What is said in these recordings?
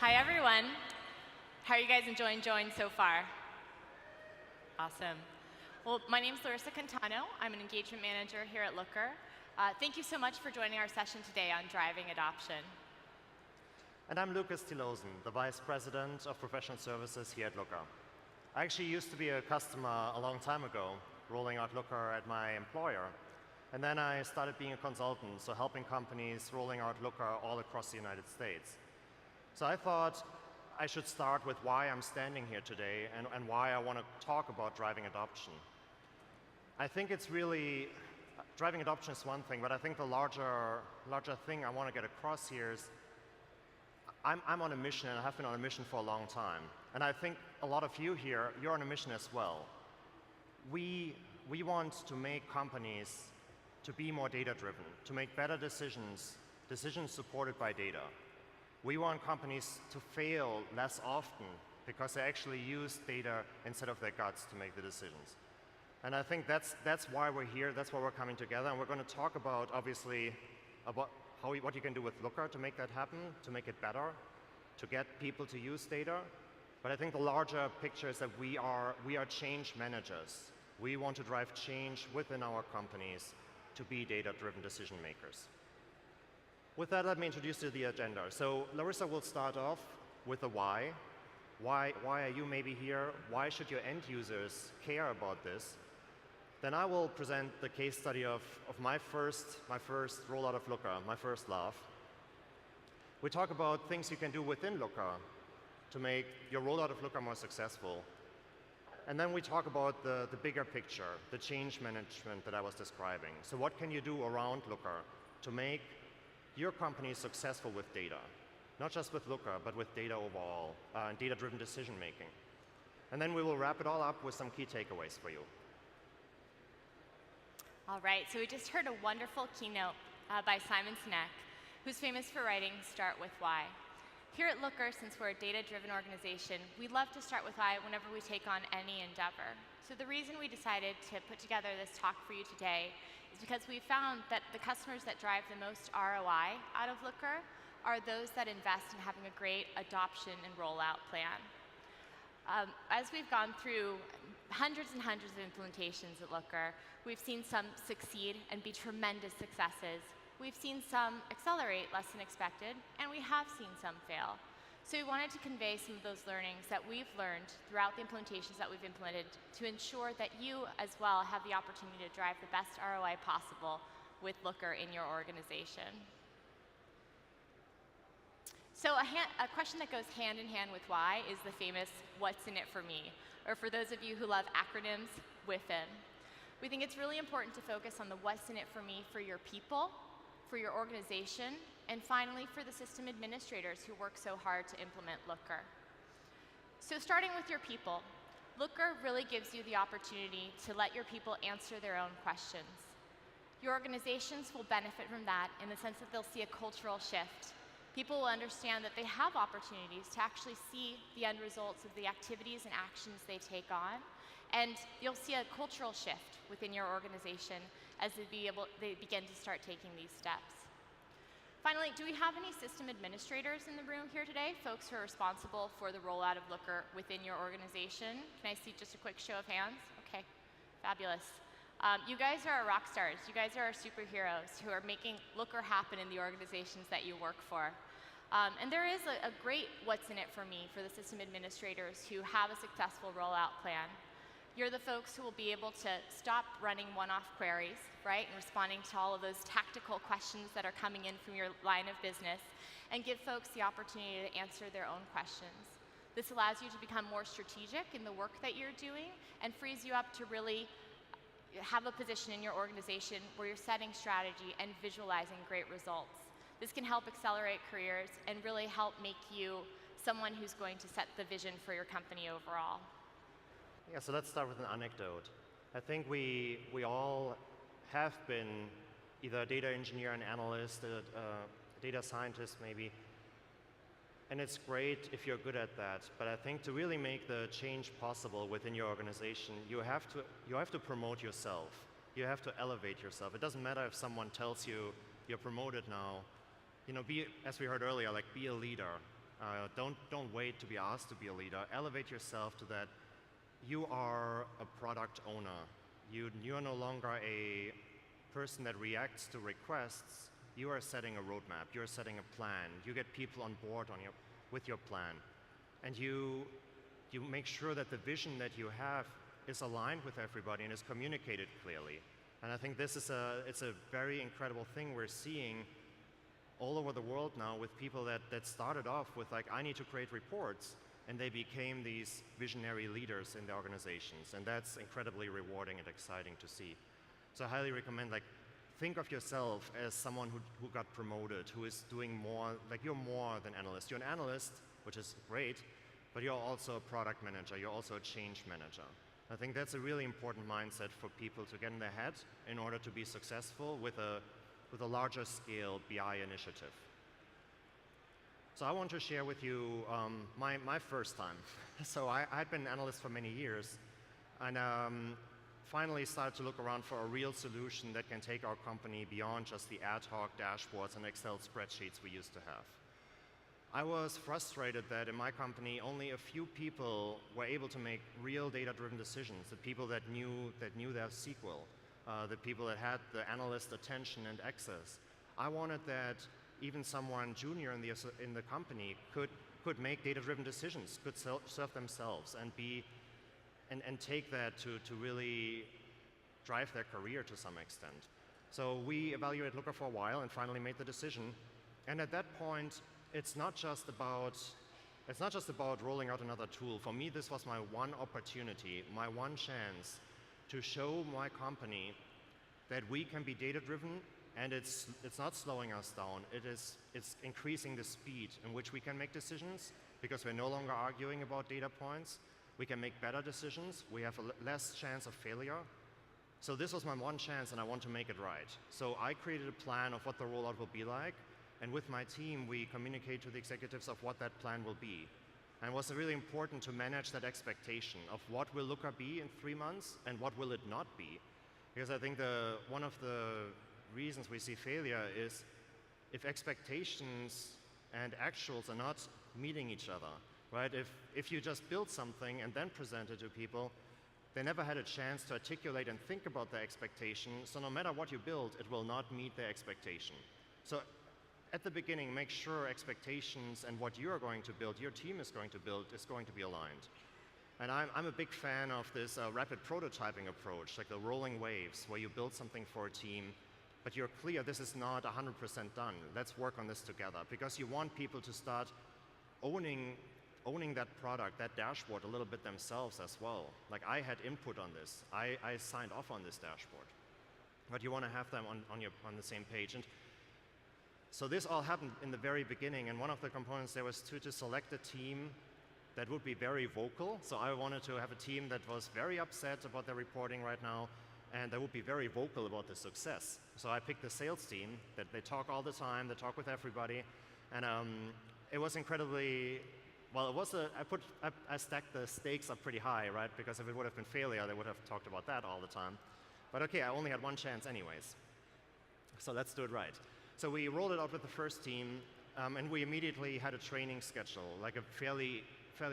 Hi, everyone. How are you guys enjoying so far? Awesome. Well, my name is Larissa Cantanho. I'm an engagement manager here at Looker. Thank you so much for joining our session today on driving adoption. And I'm Thelosen, the Vice President of Professional Services here at Looker. I actually used to be a customer a long time ago, rolling out Looker at my employer. And then I started being a consultant, so helping companies rolling out Looker all across the United States. So I thought I should start with why I'm standing here today and why I want to talk about driving adoption. I think it's really, driving adoption is one thing, but I think the larger thing I want to get across here is I'm on a mission, and I have been on a mission for a long time. And I think a lot of you here, you're on a mission as well. We want to make companies to be more data-driven, to make better decisions supported by data. We want companies to fail less often because they actually use data instead of their guts to make the decisions. And I think that's why we're here, that's why we're coming together, and we're going to talk about, obviously, about what you can do with Looker to make that happen, to make it better, to get people to use data. But I think the larger picture is that we are change managers. We want to drive change within our companies to be data-driven decision makers. With that, let me introduce you to the agenda. So Larissa will start off with the why. Why are you maybe here? Why should your end users care about this? Then I will present the case study of my first rollout of Looker, my first love. We talk about things you can do within Looker to make your rollout of Looker more successful. And then we talk about the bigger picture, the change management that I was describing. So what can you do around Looker to make your company is successful with data, not just with Looker, but with data overall, and data-driven decision making. And then we will wrap it all up with some key takeaways for you. All right, so we just heard a wonderful keynote by Simon Sinek, who's famous for writing Start With Why. Here at Looker, since we're a data-driven organization, we love to start with why whenever we take on any endeavor. So the reason we decided to put together this talk for you today is because we found that the customers that drive the most ROI out of Looker are those that invest in having a great adoption and rollout plan. As we've gone through hundreds and hundreds of implementations at Looker, we've seen some succeed and be tremendous successes. We've seen some accelerate less than expected, and we have seen some fail. So we wanted to convey some of those learnings that we've learned throughout the implementations that we've implemented to ensure that you as well have the opportunity to drive the best ROI possible with Looker in your organization. So a question that goes hand in hand with why is the famous what's in it for me, or for those of you who love acronyms, WIFM. We think it's really important to focus on the what's in it for me for your people, for your organization, and finally for the system administrators who work so hard to implement Looker. So starting with your people, Looker really gives you the opportunity to let your people answer their own questions. Your organizations will benefit from that in the sense that they'll see a cultural shift. People will understand that they have opportunities to actually see the end results of the activities and actions they take on, and you'll see a cultural shift within your organization as they begin to start taking these steps. Finally, do we have any system administrators in the room here today? Folks who are responsible for the rollout of Looker within your organization? Can I see just a quick show of hands? Okay, fabulous. You guys are our rock stars. You guys are our superheroes who are making Looker happen in the organizations that you work for. And there is a great what's in it for me for the system administrators who have a successful rollout plan. You're the folks who will be able to stop running one-off queries, right, and responding to all of those tactical questions that are coming in from your line of business, and give folks the opportunity to answer their own questions. This allows you to become more strategic in the work that you're doing and frees you up to really have a position in your organization where you're setting strategy and visualizing great results. This can help accelerate careers and really help make you someone who's going to set the vision for your company overall. Yeah, so let's start with an anecdote. I think we all have been either a data engineer, an analyst, a data scientist maybe, and it's great if you're good at that. But I think to really make the change possible within your organization, you have to promote yourself. You have to elevate yourself. It doesn't matter if someone tells you you're promoted now. You know, as we heard earlier, like be a leader. Don't wait to be asked to be a leader. Elevate yourself to that. You are a product owner. You are no longer a person that reacts to requests. You are setting a roadmap. You are setting a plan. You get people on board with your plan, and you make sure that the vision that you have is aligned with everybody and is communicated clearly. And I think this is it's a very incredible thing we're seeing all over the world now with people that started off with like, I need to create reports, and they became these visionary leaders in the organizations. And that's incredibly rewarding and exciting to see. So I highly recommend, like, think of yourself as someone who got promoted, who is doing more, like you're more than analyst. You're an analyst, which is great, but you're also a product manager, you're also a change manager. I think that's a really important mindset for people to get in their head in order to be successful with a larger scale BI initiative. So I want to share with you my first time. So I had been an analyst for many years, and finally started to look around for a real solution that can take our company beyond just the ad hoc dashboards and Excel spreadsheets we used to have. I was frustrated that in my company only a few people were able to make real data-driven decisions, the people that knew their SQL, the people that had the analyst attention and access. I wanted that even someone junior in the company could make data-driven decisions, could serve themselves and take that to really drive their career to some extent. So we evaluated Looker for a while and finally made the decision. And at that point, it's not just about rolling out another tool. For me, this was my one opportunity, my one chance to show my company that we can be data-driven, and it's not slowing us down. It's increasing the speed in which we can make decisions, because we're no longer arguing about data points. We can make better decisions. We have a less chance of failure. So this was my one chance, and I want to make it right. So I created a plan of what the rollout will be like, and with my team, we communicate to the executives of what that plan will be. And it was really important to manage that expectation of what will Looker be in 3 months and what will it not be. Because I think one of the reasons we see failure is if expectations and actuals are not meeting each other, right? If you just build something and then present it to people, they never had a chance to articulate and think about their expectation, so no matter what you build, it will not meet their expectation. So at the beginning, make sure expectations and what you are going to build, your team is going to build, is going to be aligned. And I'm a big fan of this rapid prototyping approach, like the rolling waves, where you build something for a team, but you're clear this is not 100% done. Let's work on this together, because you want people to start owning that product, that dashboard a little bit themselves as well. Like, I had input on this. I signed off on this dashboard. But you want to have them on the same page. And so this all happened in the very beginning, and one of the components there was to select a team that would be very vocal. So I wanted to have a team that was very upset about their reporting right now, and that would be very vocal about the success. So I picked the sales team, that they talk all the time, they talk with everybody, and it was incredibly, well, it was I stacked the stakes up pretty high, right? Because if it would have been failure, they would have talked about that all the time. But okay, I only had one chance anyways. So let's do it right. So we rolled it out with the first team, and we immediately had a training schedule, like a fairly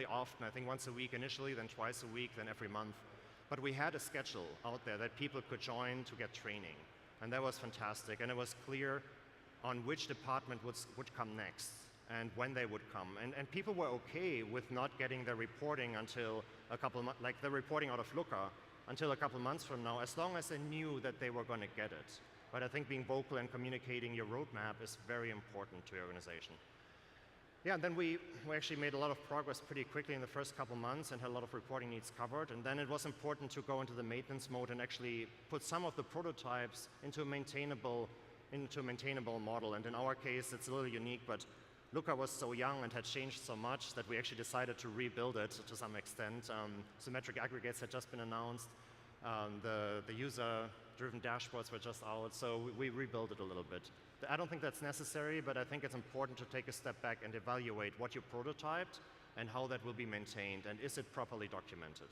often, I think once a week initially, then twice a week, then every month. But we had a schedule out there that people could join to get training. And that was fantastic. And it was clear on which department would come next and when they would come. And people were okay with not getting their reporting until a couple months, like the reporting out of Looker, until a couple months from now, as long as they knew that they were going to get it. But I think being vocal and communicating your roadmap is very important to your organization. Yeah, and then we actually made a lot of progress pretty quickly in the first couple months and had a lot of reporting needs covered. And then it was important to go into the maintenance mode and actually put some of the prototypes into a maintainable model. And in our case, it's a little unique, but Looker was so young and had changed so much that we actually decided to rebuild it to some extent. Symmetric aggregates had just been announced. The user-driven dashboards were just out, so we rebuilt it a little bit. I don't think that's necessary, but I think it's important to take a step back and evaluate what you prototyped and how that will be maintained, and is it properly documented.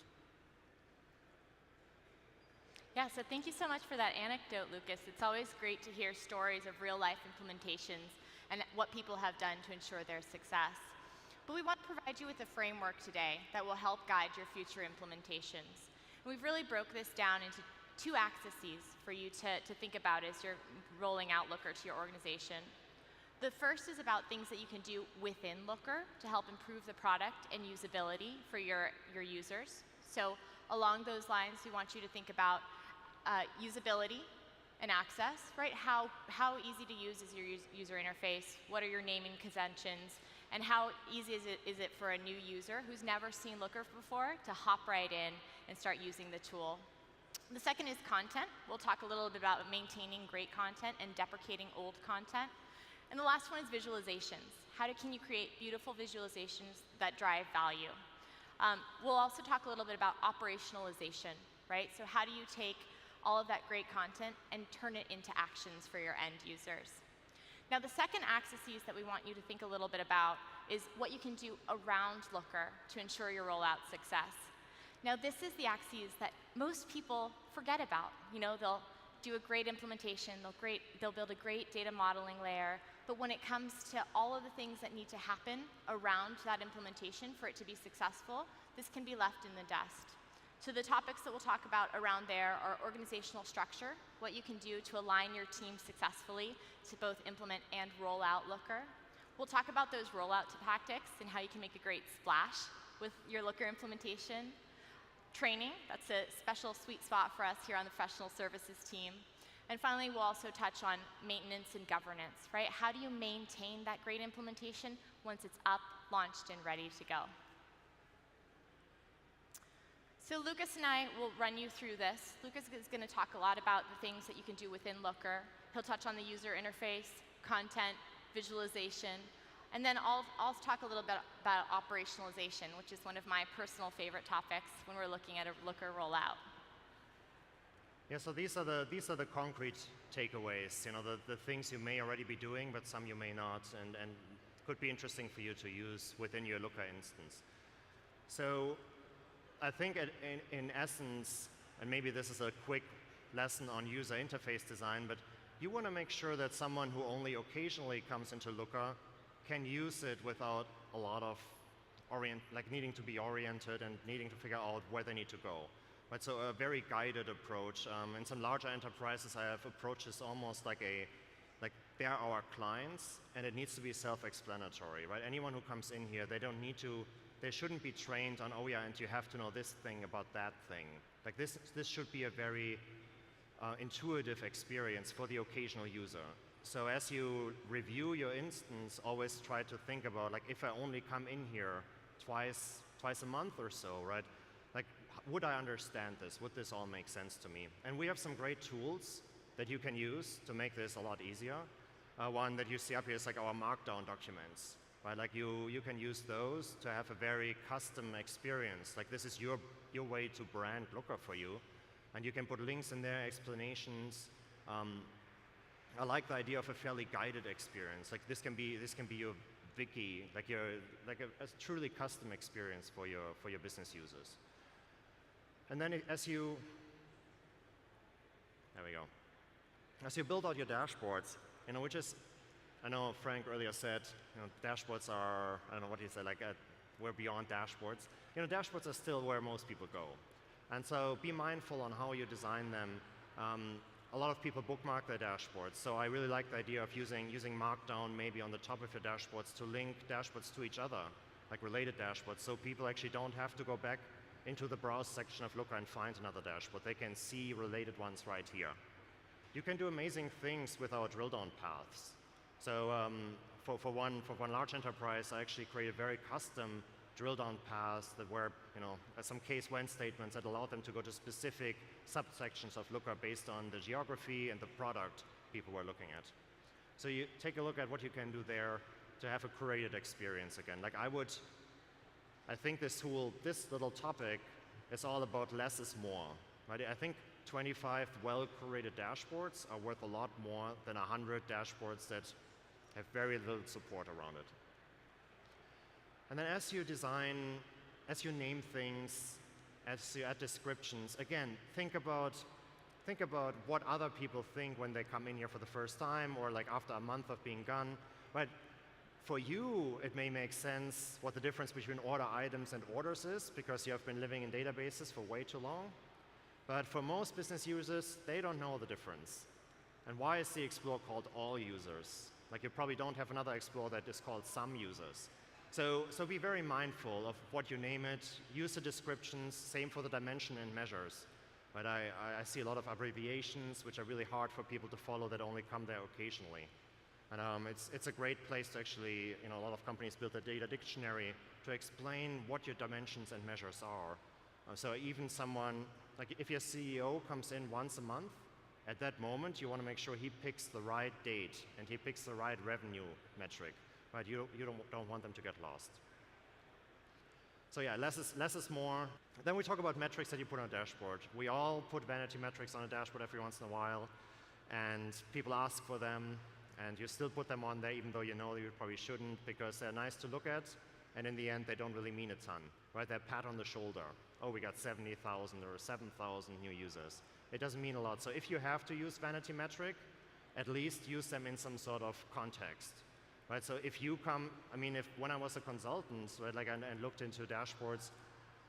Yeah, so thank you so much for that anecdote, Lucas. It's always great to hear stories of real-life implementations and what people have done to ensure their success. But we want to provide you with a framework today that will help guide your future implementations. And we've really broke this down into two axes for you to think about as you're rolling out Looker to your organization. The first is about things that you can do within Looker to help improve the product and usability for your users. So along those lines, we want you to think about usability and access, right? How easy to use is your user interface? What are your naming conventions? And how easy is it for a new user who's never seen Looker before to hop right in and start using the tool? The second is content. We'll talk a little bit about maintaining great content and deprecating old content. And the last one is visualizations. How can you create beautiful visualizations that drive value? We'll also talk a little bit about operationalization, right? So how do you take all of that great content and turn it into actions for your end users? Now, the second axis that we want you to think a little bit about is what you can do around Looker to ensure your rollout success. Now, this is the axis that most people forget about. You know, they'll do a great implementation, they'll build a great data modeling layer, but when it comes to all of the things that need to happen around that implementation for it to be successful, this can be left in the dust. So the topics that we'll talk about around there are organizational structure, what you can do to align your team successfully to both implement and roll out Looker. We'll talk about those rollout tactics and how you can make a great splash with your Looker implementation. Training, that's a special sweet spot for us here on the professional services team. And finally, we'll also touch on maintenance and governance, right? How do you maintain that great implementation once it's up, launched, and ready to go? So Lucas and I will run you through this. Lucas is going to talk a lot about the things that you can do within Looker. He'll touch on the user interface, content, visualization, and then I'll talk a little bit about operationalization, which is one of my personal favorite topics when we're looking at a Looker rollout. Yeah, so these are the concrete takeaways, you know, the things you may already be doing, but some you may not, and could be interesting for you to use within your Looker instance. So I think in essence, and maybe this is a quick lesson on user interface design, but you want to make sure that someone who only occasionally comes into Looker can use it without a lot of needing to be oriented and needing to figure out where they need to go. Right, so a very guided approach. In some larger enterprises, I have approached this almost like they're our clients, and it needs to be self-explanatory, right? Anyone who comes in here, they shouldn't be trained on, oh yeah, and you have to know this thing about that thing. Like this should be a very intuitive experience for the occasional user. So as you review your instance, always try to think about, like, if I only come in here twice a month or so, right? Like, would I understand this? Would this all make sense to me? And we have some great tools that you can use to make this a lot easier. One that you see up here is like our Markdown documents, right? Like you can use those to have a very custom experience. Like this is your way to brand Looker for you. And you can put links in there, explanations. I like the idea of a fairly guided experience. Like this can be your wiki, like a truly custom experience for your business users. And then as you build out your dashboards, you know, which is, I know Frank earlier said, you know, dashboards are, I don't know what he said, we're beyond dashboards. You know, dashboards are still where most people go. And so be mindful on how you design them. A lot of people bookmark their dashboards, so I really like the idea of using Markdown maybe on the top of your dashboards to link dashboards to each other, like related dashboards, so people actually don't have to go back into the browse section of Looker and find another dashboard. They can see related ones right here. You can do amazing things with our drill down paths. So for one large enterprise, I actually created very custom drill down paths that were, you know, some case when statements that allow them to go to specific subsections of Looker based on the geography and the product people were looking at. So you take a look at what you can do there to have a curated experience again. Like I think this little topic is all about less is more, right? I think 25 well-curated dashboards are worth a lot more than 100 dashboards that have very little support around it. And then as you design, as you name things, as you add descriptions, again, think about what other people think when they come in here for the first time or like after a month of being gone. But For you, it may make sense what the difference between order items and orders is because you have been living in databases for way too long. But for most business users, they don't know the difference. And why is the Explorer called all users? Like you probably don't have another Explorer that is called some users. So be very mindful of what you name it, user descriptions, same for the dimension and measures. But I see a lot of abbreviations which are really hard for people to follow that only come there occasionally. And it's a great place to actually, a lot of companies build a data dictionary to explain what your dimensions and measures are. So even someone, like if your CEO comes in once a month, at that moment you want to make sure he picks the right date and he picks the right revenue metric. Right? You don't want them to get lost. So yeah, less is more. Then we talk about metrics that you put on a dashboard. We all put vanity metrics on a dashboard every once in a while, and people ask for them, and you still put them on there even though you know you probably shouldn't because they're nice to look at, and in the end they don't really mean a ton. Right? They're a pat on the shoulder. Oh, we got 70,000 or 7,000 new users. It doesn't mean a lot. So if you have to use vanity metric, at least use them in some sort of context. Right, so if you come, when I was a consultant, right, like and looked into dashboards,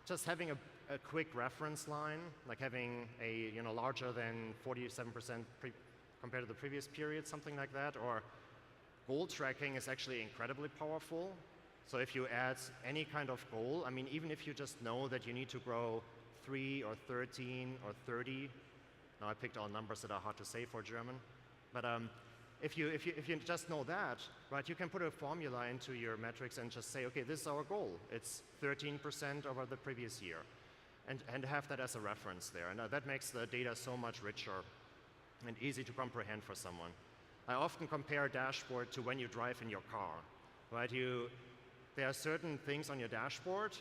just having a quick reference line, like having a larger than 47% compared to the previous period, something like that, or goal tracking is actually incredibly powerful. So if you add any kind of goal, even if you just know that you need to grow 3 or 13 or 30, now I picked all numbers that are hard to say for German, but if you just know that, right, you can put a formula into your metrics and just say, okay, this is our goal. It's 13% over the previous year, and have that as a reference there. And that makes the data so much richer and easy to comprehend for someone. I often compare a dashboard to when you drive in your car, right? There are certain things on your dashboard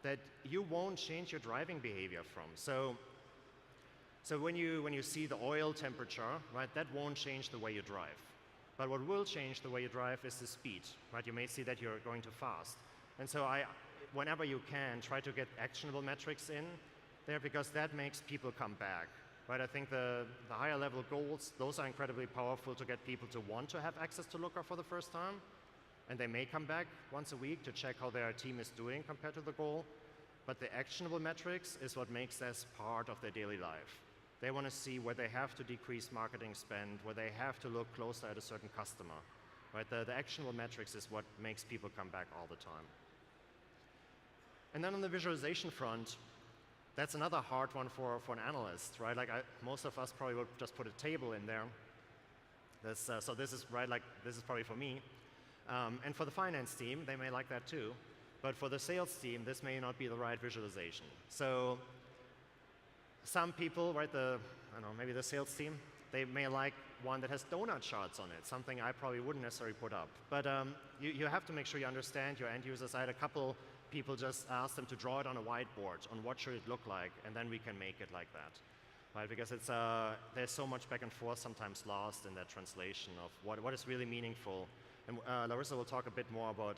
that you won't change your driving behavior from. So when you see the oil temperature, right, that won't change the way you drive. But what will change the way you drive is the speed, right? You may see that you're going too fast. And so whenever you can, try to get actionable metrics in there because that makes people come back, right? I think the higher level goals, those are incredibly powerful to get people to want to have access to Looker for the first time. And they may come back once a week to check how their team is doing compared to the goal. But the actionable metrics is what makes this part of their daily life. They want to see where they have to decrease marketing spend, where they have to look closer at a certain customer. Right? The actionable metrics is what makes people come back all the time. And then on the visualization front, that's another hard one for an analyst, right? Like most of us probably would just put a table in there. So this is right, like this is probably for me. And for the finance team, they may like that too. But for the sales team, this may not be the right visualization. So some people, right, maybe the sales team, they may like one that has donut charts on it, something I probably wouldn't necessarily put up. But you have to make sure you understand your end users. I had a couple people just ask them to draw it on a whiteboard on what should it look like, and then we can make it like that. Right? Because there's so much back and forth sometimes lost in that translation of what is really meaningful. And Larissa will talk a bit more about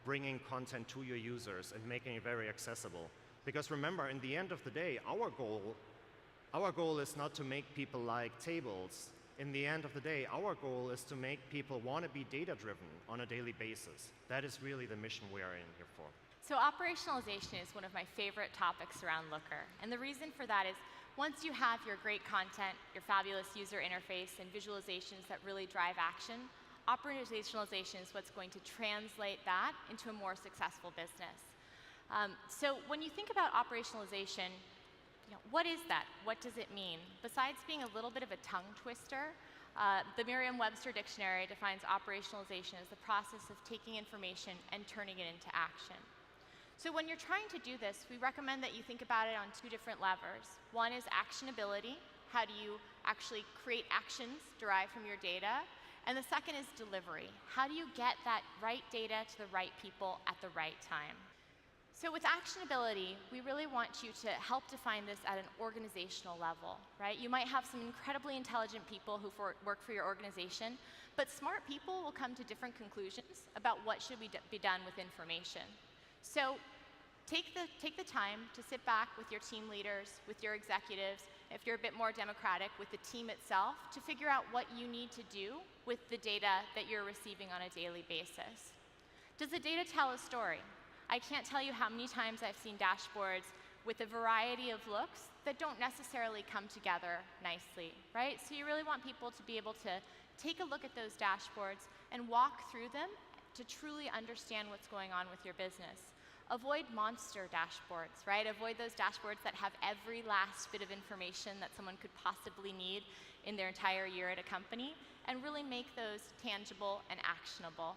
bringing content to your users and making it very accessible. Because remember, in the end of the day, our goal is not to make people like tables. In the end of the day, our goal is to make people want to be data-driven on a daily basis. That is really the mission we are in here for. So operationalization is one of my favorite topics around Looker. And the reason for that is once you have your great content, your fabulous user interface, and visualizations that really drive action, operationalization is what's going to translate that into a more successful business. So when you think about operationalization, what is that? What does it mean? Besides being a little bit of a tongue twister, the Merriam-Webster dictionary defines operationalization as the process of taking information and turning it into action. So when you're trying to do this, we recommend that you think about it on two different levers. One is actionability. How do you actually create actions derived from your data? And the second is delivery. How do you get that right data to the right people at the right time? So with actionability, we really want you to help define this at an organizational level, right? You might have some incredibly intelligent people who work for your organization, but smart people will come to different conclusions about what should be done with information. So Take the time to sit back with your team leaders, with your executives, if you're a bit more democratic, with the team itself, to figure out what you need to do with the data that you're receiving on a daily basis. Does the data tell a story? I can't tell you how many times I've seen dashboards with a variety of looks that don't necessarily come together nicely, right? So you really want people to be able to take a look at those dashboards and walk through them to truly understand what's going on with your business. Avoid monster dashboards, right? Avoid those dashboards that have every last bit of information that someone could possibly need in their entire year at a company, and really make those tangible and actionable.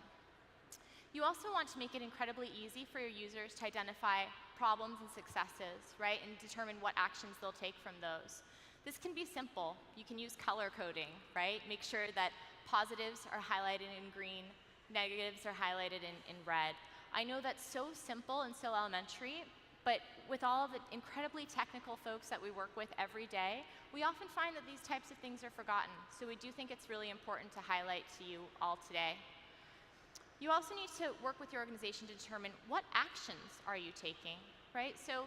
You also want to make it incredibly easy for your users to identify problems and successes, right? And determine what actions they'll take from those. This can be simple. You can use color coding, right? Make sure that positives are highlighted in green, negatives are highlighted in red. I know that's so simple and so elementary, but with all of the incredibly technical folks that we work with every day, we often find that these types of things are forgotten. So we do think it's really important to highlight to you all today. You also need to work with your organization to determine what actions are you taking, right? So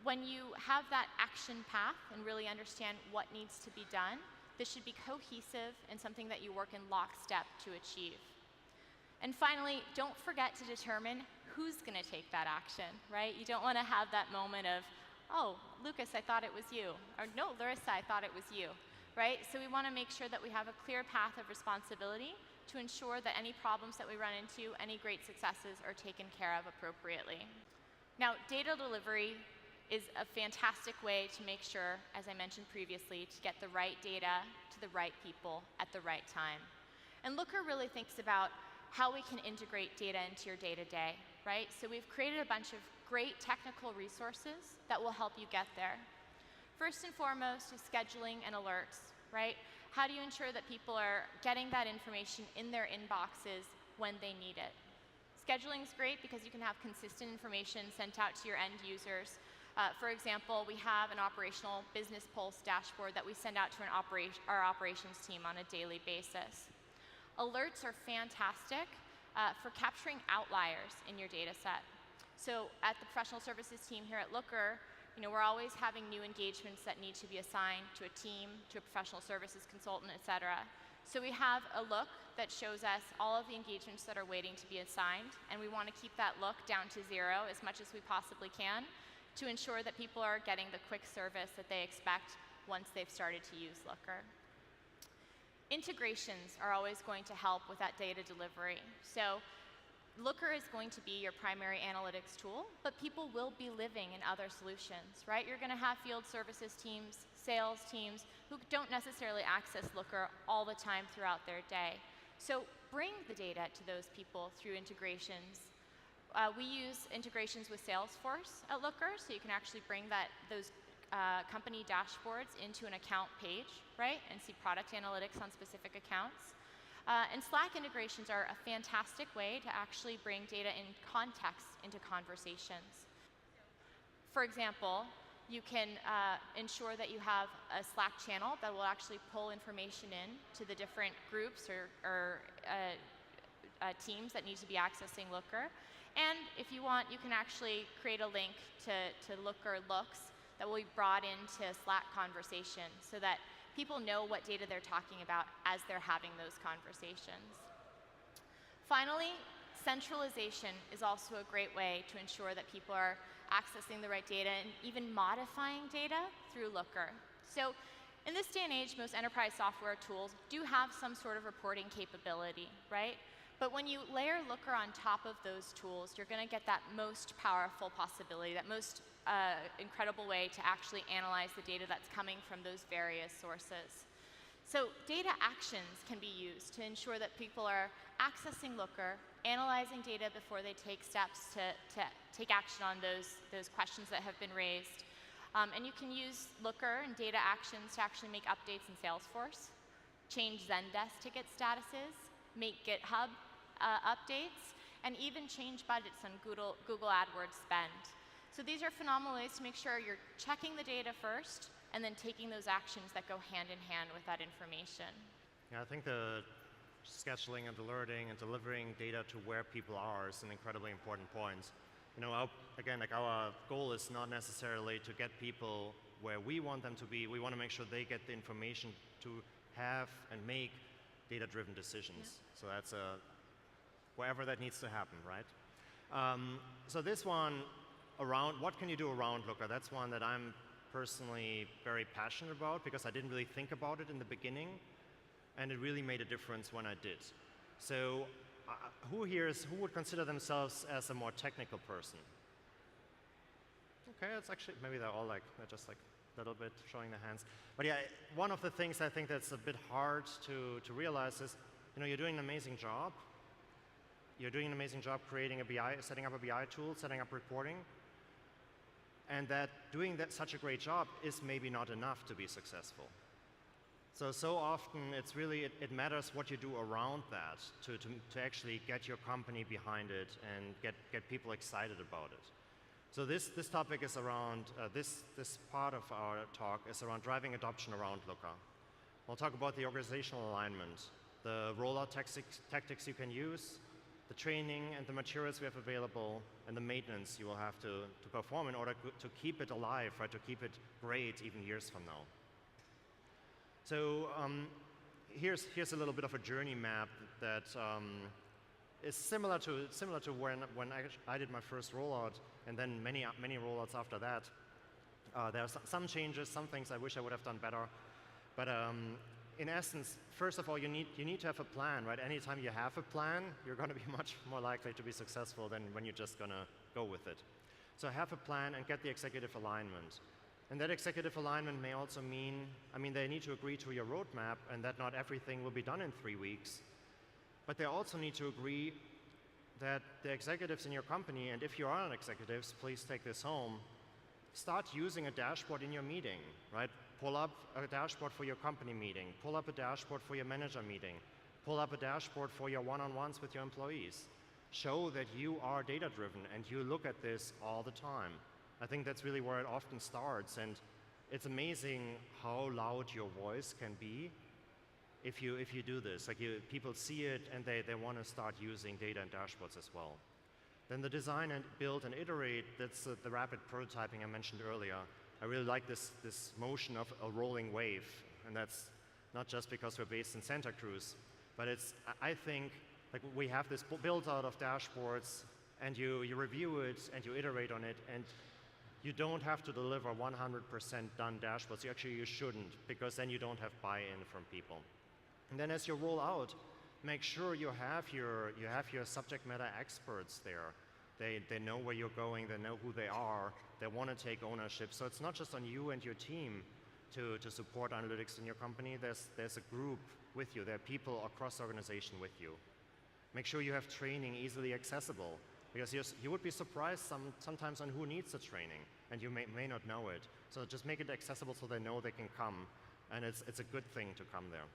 when you have that action path and really understand what needs to be done, this should be cohesive and something that you work in lockstep to achieve. And finally, don't forget to determine who's going to take that action, right? You don't want to have that moment of, oh, Lucas, I thought it was you. Or no, Larissa, I thought it was you, right? So we want to make sure that we have a clear path of responsibility to ensure that any problems that we run into, any great successes are taken care of appropriately. Now, data delivery is a fantastic way to make sure, as I mentioned previously, to get the right data to the right people at the right time. And Looker really thinks about how we can integrate data into your day-to-day, right? So we've created a bunch of great technical resources that will help you get there. First and foremost is scheduling and alerts, right? How do you ensure that people are getting that information in their inboxes when they need it? Scheduling is great because you can have consistent information sent out to your end users. For example, we have an operational business pulse dashboard that we send out to our operations team on a daily basis. Alerts are fantastic for capturing outliers in your data set. So at the professional services team here at Looker, we're always having new engagements that need to be assigned to a team, to a professional services consultant, et cetera. So we have a look that shows us all of the engagements that are waiting to be assigned, and we want to keep that look down to 0 as much as we possibly can to ensure that people are getting the quick service that they expect once they've started to use Looker. Integrations are always going to help with that data delivery. So Looker is going to be your primary analytics tool, but people will be living in other solutions, right? You're going to have field services teams, sales teams, who don't necessarily access Looker all the time throughout their day. So bring the data to those people through integrations. We use integrations with Salesforce at Looker, so you can actually bring those company dashboards into an account page, right, and see product analytics on specific accounts. And Slack integrations are a fantastic way to actually bring data in context into conversations. For example, you can ensure that you have a Slack channel that will actually pull information in to the different groups or teams that need to be accessing Looker. And if you want, you can actually create a link to Looker Looks that will be brought into Slack conversation so that people know what data they're talking about as they're having those conversations. Finally, centralization is also a great way to ensure that people are accessing the right data and even modifying data through Looker. So in this day and age, most enterprise software tools do have some sort of reporting capability, right? But when you layer Looker on top of those tools, you're going to get that most powerful possibility, that most incredible way to actually analyze the data that's coming from those various sources. So data actions can be used to ensure that people are accessing Looker, analyzing data before they take steps to take action on those questions that have been raised. And you can use Looker and data actions to actually make updates in Salesforce, change Zendesk ticket statuses, make GitHub updates, and even change budgets on Google AdWords spend. So these are phenomenal ways to make sure you're checking the data first and then taking those actions that go hand in hand with that information. Yeah, I think the scheduling and alerting and delivering data to where people are is an incredibly important point. Again, like our goal is not necessarily to get people where we want them to be. We want to make sure they get the information to have and make data-driven decisions. So that's wherever that needs to happen, right? So this one, what can you do around Looker? That's one that I'm personally very passionate about because I didn't really think about it in the beginning, and it really made a difference when I did. So who would consider themselves as a more technical person? Okay, it's actually, maybe they're just like a little bit showing their hands. But yeah, one of the things I think that's a bit hard to realize is, you're doing an amazing job. You're doing an amazing job creating a BI, setting up a BI tool, setting up reporting. And that doing such a great job is maybe not enough to be successful. So often it matters what you do around that to actually get your company behind it and get people excited about it. So this topic is around, this part of our talk is around driving adoption around Looker. We'll talk about the organizational alignment, the rollout tactics you can use, the training and the materials we have available, and the maintenance you will have to perform in order to keep it alive, right? To keep it great even years from now. So here's a little bit of a journey map that is similar to when I did my first rollout, and then many rollouts after that. There are some changes, some things I wish I would have done better, but in essence, first of all, you need to have a plan, right? Anytime you have a plan, you're going to be much more likely to be successful than when you're just going to go with it. So have a plan and get the executive alignment. And that executive alignment may also mean, they need to agree to your roadmap and that not everything will be done in 3 weeks. But they also need to agree that the executives in your company, and if you are on executives, please take this home, start using a dashboard in your meeting, right? Pull up a dashboard for your company meeting, pull up a dashboard for your manager meeting, pull up a dashboard for your one-on-ones with your employees. Show that you are data-driven and you look at this all the time. I think that's really where it often starts, and it's amazing how loud your voice can be if you do this. Like people see it and they want to start using data and dashboards as well. Then the design and build and iterate, that's the rapid prototyping I mentioned earlier. I really like this motion of a rolling wave, and that's not just because we're based in Santa Cruz, but I think like we have this build out of dashboards, and you review it and you iterate on it, and you don't have to deliver 100% done dashboards. You shouldn't, because then you don't have buy-in from people. And then as you roll out, make sure you have your subject matter experts there. They know where you're going, they know who they are, they want to take ownership. So it's not just on you and your team to support analytics in your company. There's a group with you. There are people across the organization with you. Make sure you have training easily accessible, because you would be surprised sometimes on who needs the training, and you may not know it. So just make it accessible so they know they can come, and it's a good thing to come there.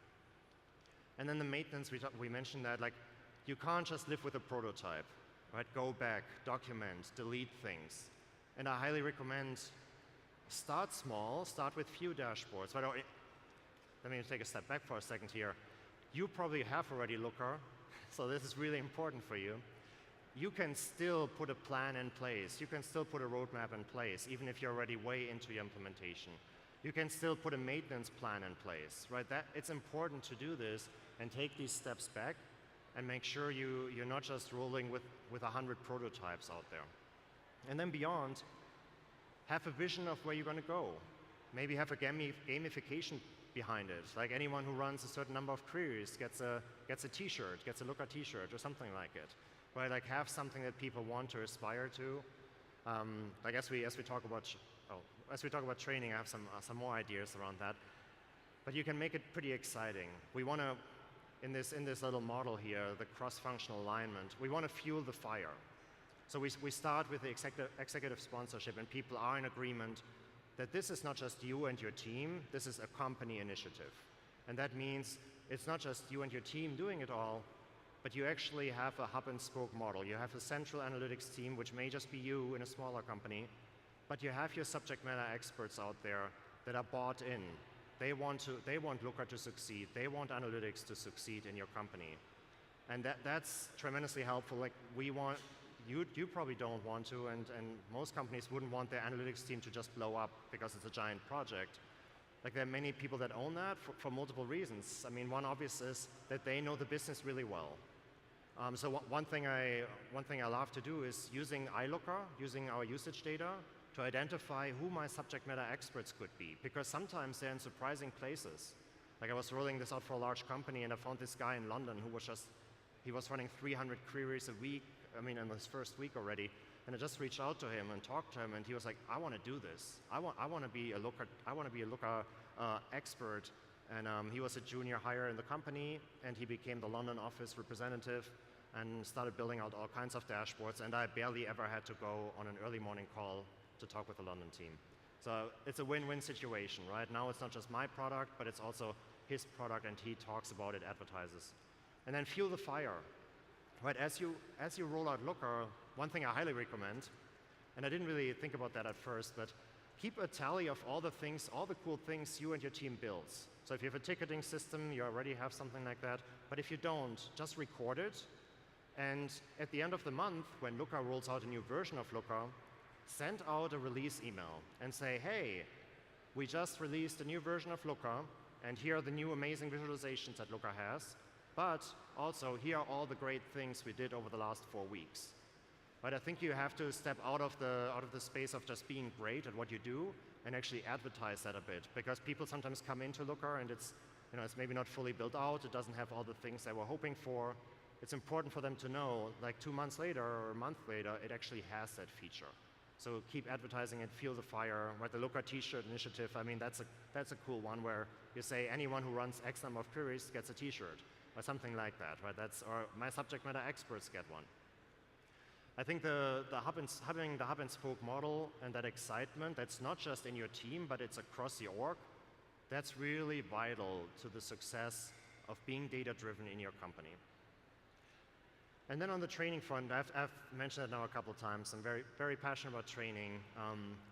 And then the maintenance, we mentioned that, like, you can't just live with a prototype, right? Go back, document, delete things. And I highly recommend start small, start with few dashboards. But let me take a step back for a second here. You probably have already Looker, so this is really important for you. You can still put a plan in place. You can still put a roadmap in place, even if you're already way into your implementation. You can still put a maintenance plan in place, right? It's important to do this and take these steps back and make sure you're not just rolling with 100 prototypes out there. And then beyond, have a vision of where you're going to go. Maybe have a gamification behind it. Like anyone who runs a certain number of queries gets a t-shirt, gets a Looker t-shirt or something like it. Right? Like have something that people want to aspire to. Like as we talk about training, I have some more ideas around that. But you can make it pretty exciting. We want to, in this little model here, the cross-functional alignment, we want to fuel the fire. So we start with the executive sponsorship, and people are in agreement that this is not just you and your team, this is a company initiative. And that means it's not just you and your team doing it all, but you actually have a hub and spoke model. You have a central analytics team, which may just be you in a smaller company, but you have your subject matter experts out there that are bought in. They want Looker to succeed. They want analytics to succeed in your company. And that's tremendously helpful. Like you probably don't want to, and most companies wouldn't want their analytics team to just blow up because it's a giant project. Like, there are many people that own that for multiple reasons. I mean, one obvious is that they know the business really well. So one thing I love to do is using iLooker, using our usage data, to identify who my subject matter experts could be, because sometimes they're in surprising places. Like, I was rolling this out for a large company, and I found this guy in London who he was running 300 queries a week, I mean, in his first week already. And I just reached out to him and talked to him, and he was like, I want to do this. I want to be a Looker expert. And he was a junior hire in the company, and he became the London office representative and started building out all kinds of dashboards. And I barely ever had to go on an early morning call to talk with the London team. So it's a win-win situation, right? Now it's not just my product, but it's also his product, and he talks about it, advertises. And then fuel the fire, right? As you roll out Looker, one thing I highly recommend, and I didn't really think about that at first, but keep a tally of all the things, all the cool things you and your team builds. So if you have a ticketing system, you already have something like that. But if you don't, just record it. And at the end of the month, when Looker rolls out a new version of Looker, send out a release email and say, hey, we just released a new version of Looker, and here are the new amazing visualizations that Looker has. But also, here are all the great things we did over the last 4 weeks. But I think you have to step out of the space of just being great at what you do and actually advertise that a bit, because people sometimes come into Looker and it's maybe not fully built out. It doesn't have all the things they were hoping for. It's important for them to know, like 2 months later or a month later, it actually has that feature. So keep advertising it, fuel the fire. Right, the Looker T-shirt initiative, I mean, that's a cool one where you say anyone who runs X number of queries gets a T-shirt or something like that, right? Or my subject matter experts get one. I think having the hub and spoke model and that excitement, that's not just in your team, but it's across the org, that's really vital to the success of being data-driven in your company. And then on the training front, I've mentioned it now a couple of times. I'm very, very passionate about training.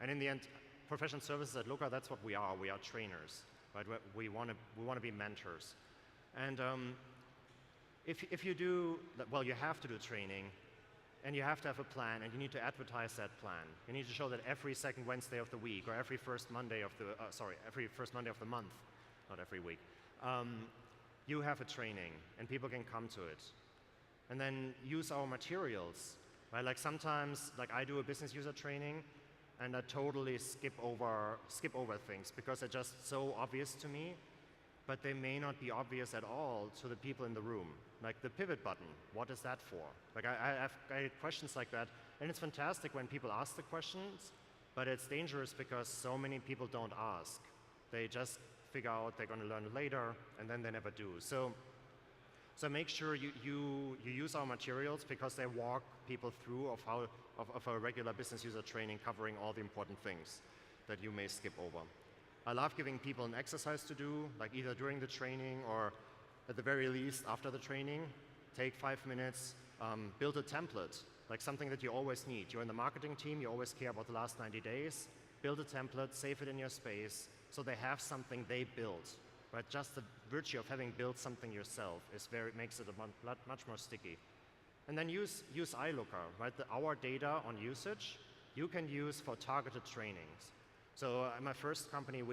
And in the end, professional services at Looker, that's what we are. We are trainers, right? We want to be mentors. And if you do, well, you have to do training, and you have to have a plan, and you need to advertise that plan. You need to show that every second Wednesday of the week, or every first Monday of the month, not every week, you have a training, and people can come to it. And then use our materials, right? Like sometimes, like I do a business user training, and I totally skip over things because they're just so obvious to me, but they may not be obvious at all to the people in the room. Like the pivot button, what is that for? Like I get questions like that, and it's fantastic when people ask the questions, but it's dangerous because so many people don't ask. They just figure out they're going to learn it later, and then they never do. So make sure you use our materials because they walk people through of a regular business user training covering all the important things that you may skip over. I love giving people an exercise to do, like either during the training or at the very least after the training. Take 5 minutes, build a template, like something that you always need. You're in the marketing team, you always care about the last 90 days. Build a template, save it in your space, so they have something they built. Right? Just the virtue of having built something yourself makes it much more sticky. And then use iLooker, right? Our data on usage, you can use for targeted trainings. So in my first company,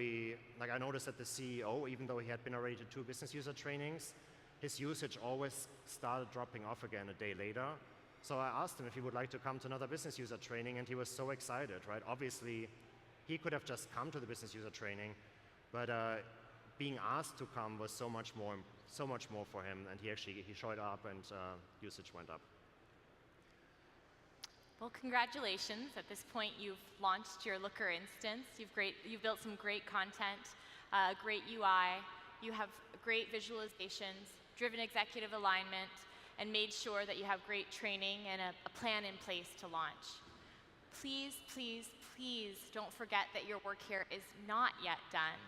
I noticed that the CEO, even though he had been already to 2 business user trainings, his usage always started dropping off again a day later. So I asked him if he would like to come to another business user training, and he was so excited, right? Obviously, he could have just come to the business user training, but being asked to come was so much more for him, and he showed up, and usage went up. Well, congratulations. At this point, you've launched your Looker instance. You've built some great content, great UI. You have great visualizations, driven executive alignment, and made sure that you have great training and a plan in place to launch. Please, please, please don't forget that your work here is not yet done.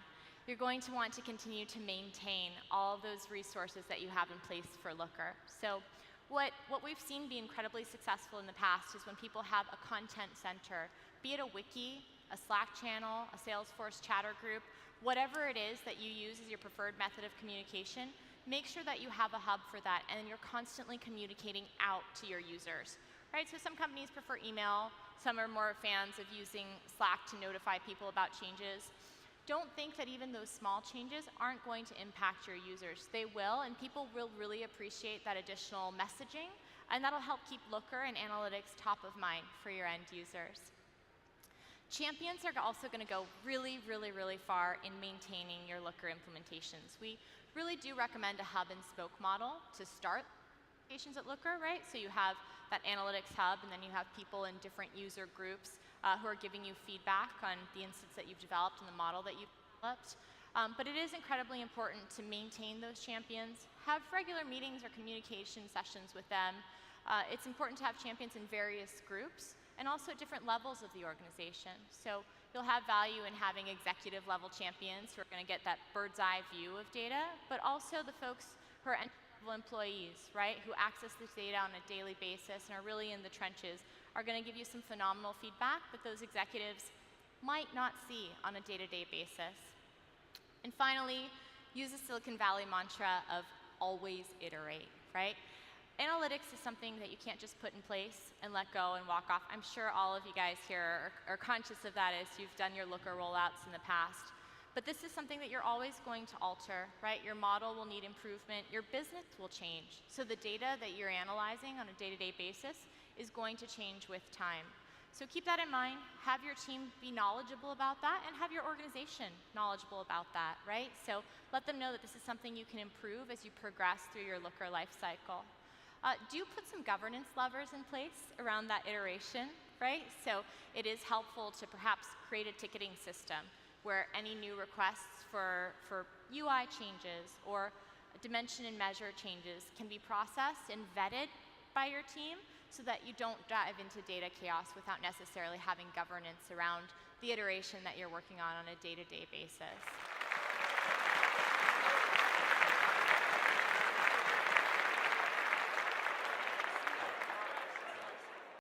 You're going to want to continue to maintain all those resources that you have in place for Looker. So what we've seen be incredibly successful in the past is when people have a content center, be it a wiki, a Slack channel, a Salesforce chatter group, whatever it is that you use as your preferred method of communication, make sure that you have a hub for that and you're constantly communicating out to your users. right? So some companies prefer email, some are more fans of using Slack to notify people about changes. Don't think that even those small changes aren't going to impact your users. They will, and people will really appreciate that additional messaging, and that'll help keep Looker and analytics top of mind for your end users. Champions are also going to go really, really, really far in maintaining your Looker implementations. We really do recommend a hub and spoke model to start applications at Looker, right? So you have that analytics hub, and then you have people in different user groups who are giving you feedback on the instance that you've developed and the model that you've developed. But it is incredibly important to maintain those champions, have regular meetings or communication sessions with them. It's important to have champions in various groups and also different levels of the organization. So you'll have value in having executive level champions who are going to get that bird's eye view of data, but also the folks who are entry-level employees, right, who access this data on a daily basis and are really in the trenches, are going to give you some phenomenal feedback that those executives might not see on a day-to-day basis. And finally, use the Silicon Valley mantra of always iterate, right? Analytics is something that you can't just put in place and let go and walk off. I'm sure all of you guys here are conscious of that as you've done your Looker rollouts in the past. But this is something that you're always going to alter, right? Your model will need improvement. Your business will change. So the data that you're analyzing on a day-to-day basis is going to change with time. So keep that in mind. Have your team be knowledgeable about that, and have your organization knowledgeable about that, right? So let them know that this is something you can improve as you progress through your Looker life cycle. Do put some governance levers in place around that iteration, right? So it is helpful to perhaps create a ticketing system where any new requests for UI changes or dimension and measure changes can be processed and vetted by your team so that you don't dive into data chaos without necessarily having governance around the iteration that you're working on a day-to-day basis.